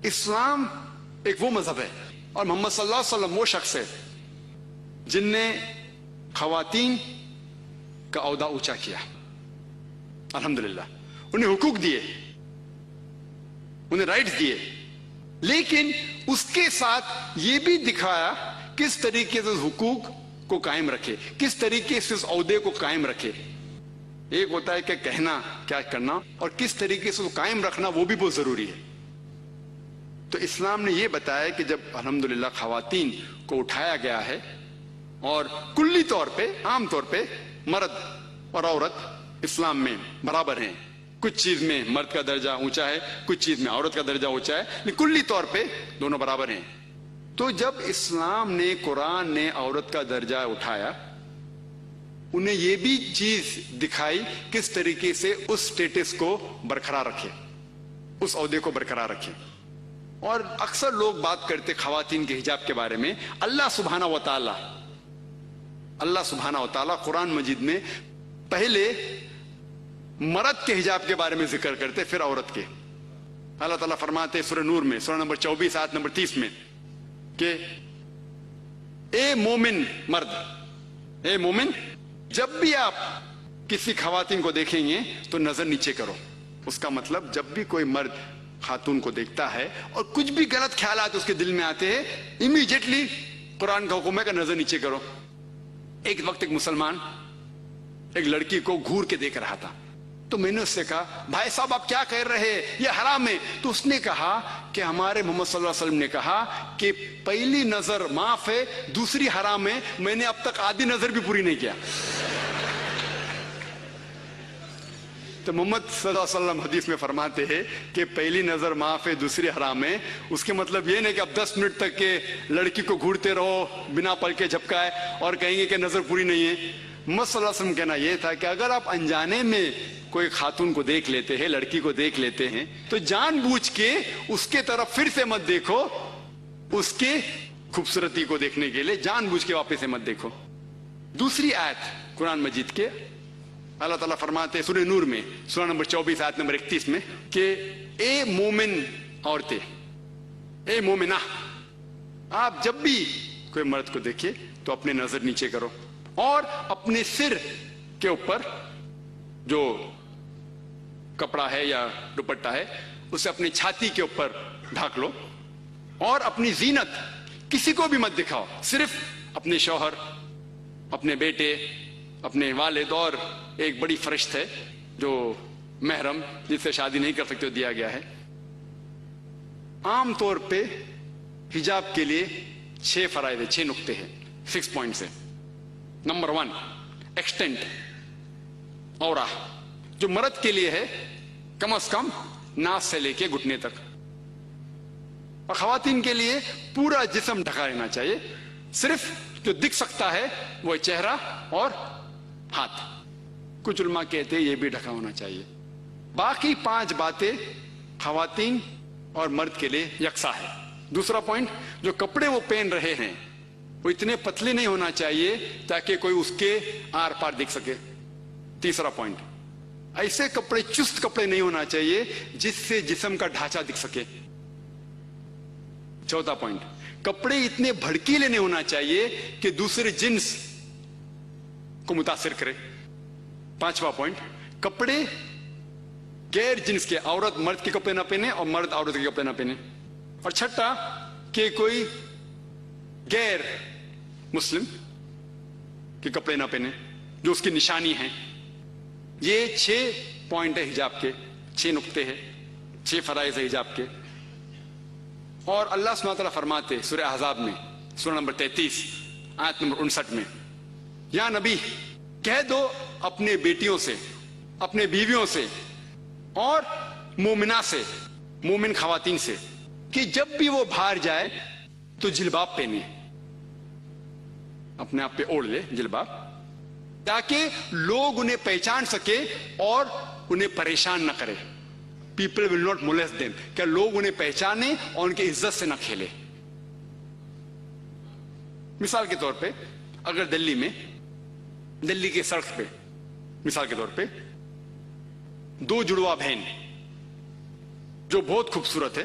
اسلام ایک وہ مذہب ہے اور محمد صلی اللہ علیہ وسلم وہ شخص ہے جن نے خواتین کا عہدہ اونچا کیا. الحمدللہ انہیں حقوق دیے, انہیں رائٹس دیے, لیکن اس کے ساتھ یہ بھی دکھایا کس طریقے سے حقوق کو قائم رکھے, کس طریقے سے اس عہدے کو قائم رکھے. ایک ہوتا ہے کہ کہنا کیا کرنا, اور کس طریقے سے قائم رکھنا وہ بھی بہت ضروری ہے. تو اسلام نے یہ بتایا کہ جب الحمدللہ خواتین کو اٹھایا گیا ہے اور کلی طور پہ عام طور پہ مرد اور عورت اسلام میں برابر ہیں, کچھ چیز میں مرد کا درجہ اونچا ہے, کچھ چیز میں عورت کا درجہ اونچا ہے, لیکن کلی طور پہ دونوں برابر ہیں. تو جب اسلام نے, قرآن نے عورت کا درجہ اٹھایا, انہیں یہ بھی چیز دکھائی کس طریقے سے اس سٹیٹس کو برقرار رکھے, اس عہدے کو برقرار رکھے. اور اکثر لوگ بات کرتے خواتین کے حجاب کے بارے میں. اللہ سبحانہ و تعالی قرآن مجید میں پہلے مرد کے حجاب کے بارے میں ذکر کرتے, پھر عورت کے. اللہ تعالیٰ فرماتے سورہ نور میں, سورہ نمبر 24 آیت نمبر 30 میں کہ اے مومن مرد, اے مومن, جب بھی آپ کسی خواتین کو دیکھیں گے تو نظر نیچے کرو. اس کا مطلب جب بھی کوئی مرد خاتون کو دیکھتا ہے اور کچھ بھی غلط خیالات اس کے دل میں آتے ہیں, امیڈیٹلی قرآن کا حکم ہے کہ نظر نیچے کرو. ایک وقت ایک مسلمان ایک لڑکی کو گھور کے دیکھ رہا تھا, تو میں نے اس سے کہا بھائی صاحب آپ کیا کہہ رہے ہیں, یہ حرام ہے. تو اس نے کہا کہ ہمارے محمد صلی اللہ علیہ وسلم نے کہا کہ پہلی نظر معاف ہے, دوسری حرام ہے. میں نے اب تک آدھی نظر بھی پوری نہیں کیا. تو محمد صلی اللہ علیہ وسلم حدیث میں فرماتے ہیں کہ پہلی نظر معاف ہے, دوسری حرام ہے. اس کے مطلب یہ نہیں کہ اب 10 منٹ تک کے لڑکی کو گھورتے رہو بنا پل کے جھپکائے اور کہیں گے کہ نظر پوری نہیں ہے. محمد صلی اللہ علیہ وسلم کہنا یہ تھا کہ اگر آپ انجانے میں کوئی خاتون کو دیکھ لیتے ہیں, لڑکی کو دیکھ لیتے ہیں, تو جان بوجھ کے اس کے طرف پھر سے مت دیکھو, اس کے خوبصورتی کو دیکھنے کے لیے جان بوجھ کے واپس سے مت دیکھو. دوسری آیت قرآن مجید کے اللہ تعالیٰ فرماتے ہیں سورہ نور میں, سورہ نمبر 24 آیت نمبر 31 میں کہ اے مومن عورتیں, اے مومنہ, آپ جب بھی کوئی مرد کو دیکھے تو اپنے نظر نیچے کرو اور اپنے سر کے اوپر جو کپڑا ہے یا دوپٹہ ہے اسے اپنی چھاتی کے اوپر ڈھانک لو, اور اپنی زینت کسی کو بھی مت دکھاؤ, صرف اپنے شوہر, اپنے بیٹے, اپنے والد, اور ایک بڑی فرشت ہے جو محرم جس سے شادی نہیں کر سکتے دیا گیا ہے. عام طور پہ حجاب کے لیے 6 فرائض ہیں, 6 نقطے ہیں, 6 پوائنٹس ہیں. نمبر 1 ایکسٹینٹ اورا, جو مرد کے لیے ہے کم از کم ناس سے لے کے گھٹنے تک, اور خواتین کے لیے پورا جسم ڈھکا رہنا چاہیے. صرف جو دکھ سکتا ہے وہ چہرہ اور ہاتھ. کچھ علماء کہتے ہیں یہ بھی ڈھکا ہونا چاہیے. باقی 5 باتیں خواتین اور مرد کے لیے یکساں ہے. دوسرا پوائنٹ, جو کپڑے وہ پہن رہے ہیں وہ اتنے پتلے نہیں ہونا چاہیے تاکہ کوئی اس کے آر پار دیکھ سکے. تیسرا پوائنٹ, ایسے کپڑے, چست کپڑے نہیں ہونا چاہیے جس سے جسم کا ڈھانچہ دکھ سکے. چوتھا پوائنٹ, کپڑے اتنے بھڑکیلے نہیں ہونا چاہیے کہ دوسرے جنس کو متاثر کرے. 5واں پوائنٹ, کپڑے غیر جنس کے, عورت مرد کے کپڑے نہ پہنے اور مرد عورت کے کپڑے نہ پہنے. اور چھٹا کہ کوئی غیر مسلم کے کپڑے نہ پہنے جو اس کی نشانی ہیں. یہ 6 پوائنٹ ہے حجاب کے, 6 نقطے ہیں, 6 فرائض ہے حجاب کے. اور اللہ سبحانہ وتعالیٰ فرماتے سورہ احزاب میں, سورہ نمبر 33 آیت نمبر 59 میں, یا نبی کہہ دو اپنے بیٹیوں سے, اپنے بیویوں سے اور مومنہ سے, مومن خواتین سے, کہ جب بھی وہ باہر جائے تو جلباب پہنے, اپنے آپ پہ اوڑھ لے جلباب, تاکہ لوگ انہیں پہچان سکے اور انہیں پریشان نہ کرے. People will not molest them, کہ لوگ انہیں پہچانے اور ان کی عزت سے نہ کھیلے. مثال کے طور پہ اگر دلی کے سڑک پہ مثال کے طور پہ 2 جڑواں بہن جو بہت خوبصورت ہے,